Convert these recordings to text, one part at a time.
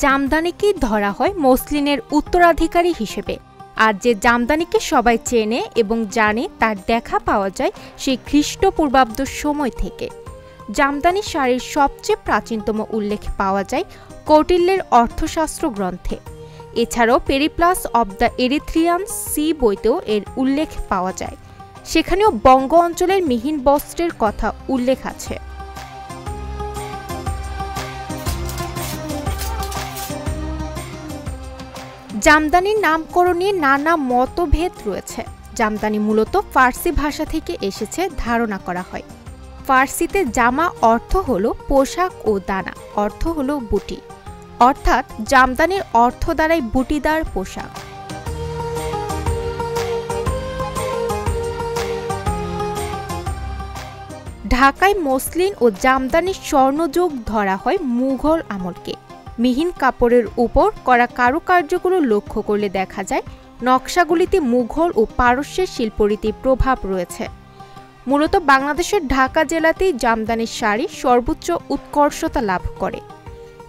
জামদানিকেই ধরা হয় মসলিনের উত্তরাধিকারী হিসেবে। আর যে জামদানিকে সবাই চেনে এবং জানে তার দেখা পাওয়া যায় সেই খ্রিস্টপূর্বাব্দ সময় থেকে। জামদানি শাড়ির সবচেয়ে প্রাচীনতম উল্লেখ পাওয়া যায় কৌটিল্যের অর্থশাস্ত্র গ্রন্থে। এছাড়াও Periplus of the Erythraean Sea বইতেও এর উল্লেখ পাওয়া যায়। সেখানেও বঙ্গ অঞ্চলের মিহিন বস্ত্রের কথা উল্লেখ আছে। জামদানির নামকরণ নিয়ে নানা মতভেদ রয়েছে। জামদানি মূলত ফার্সি ভাষা থেকে এসেছে ধারণা করা হয়। ফার্সিতে জামা অর্থ হলো পোশাক ও দানা অর্থ হলো বুটি, অর্থাৎ জামদানির অর্থ দ্বারাই বুটিদার পোশাক। ঢাকায় মসলিন ও জামদানির স্বর্ণযুগ ধরা হয় মুঘল আমলকে। মিহিন কাপড়ের উপর করা কারুকার্যগুলো লক্ষ্য করলে দেখা যায় নকশাগুলিতে মুঘল ও পারস্যের শিল্পরীতির প্রভাব রয়েছে। মূলত বাংলাদেশের ঢাকা জেলাতেই জামদানির শাড়ি সর্বোচ্চ উৎকর্ষতা লাভ করে।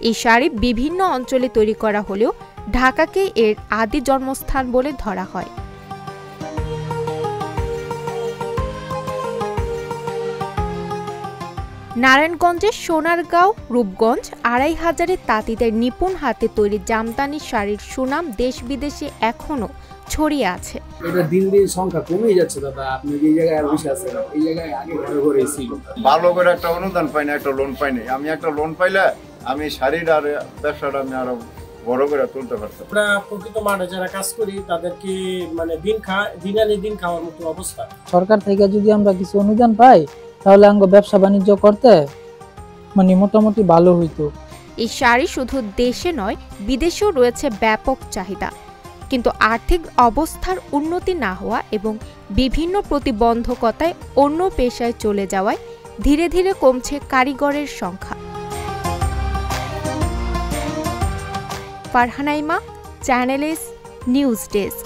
এই শাড়ি বিভিন্ন অঞ্চলে তৈরি করা হলেও ঢাকাকে এর আদি জন্মস্থান বলে ধরা হয়। নারায়ণগঞ্জের সোনারগাঁও, রূপগঞ্জ, ২৫০০ তাঁতিদের নিপুণ হাতে তৈরি জামদানি শাড়ির সুনাম দেশ বিদেশে এখনো ছড়িয়ে আছে। এটা দিন দিন সংখ্যা কমে যাচ্ছে দাদা। আপনি যে জায়গায় বসে আছেন এই জায়গায় আগে ঘরে ঘরে ছিল। ভালো করে একটা অনুদান পাই না, একটা লোন পাই না। আমি একটা লোন পাইলে আমি শাড়ির আর ব্যবসাটা আমি আরো বড় করে তুলতে পারতাম। আমরা প্রকৃত মাঠে যারা কাজ করি তাদেরকে দিন আনি দিন খাওয়ার মতো অবস্থা। সরকার থেকে যদি আমরা কিছু অনুদান পাই তাহলে আমরা ব্যবসা বাণিজ্য করতে মোটামুটি ভালো হইতো। এই শাড়ি শুধু দেশে নয় বিদেশেও রয়েছে ব্যাপক চাহিদা। কিন্তু আর্থিক অবস্থার উন্নতি না হওয়া এবং বিভিন্ন প্রতিবন্ধকতায় অন্য পেশায় চলে যাওয়ায় ধীরে ধীরে কমছে কারিগরের সংখ্যা। ফারহানা ইমা, চ্যানেল এস নিউজ ডেস্ক।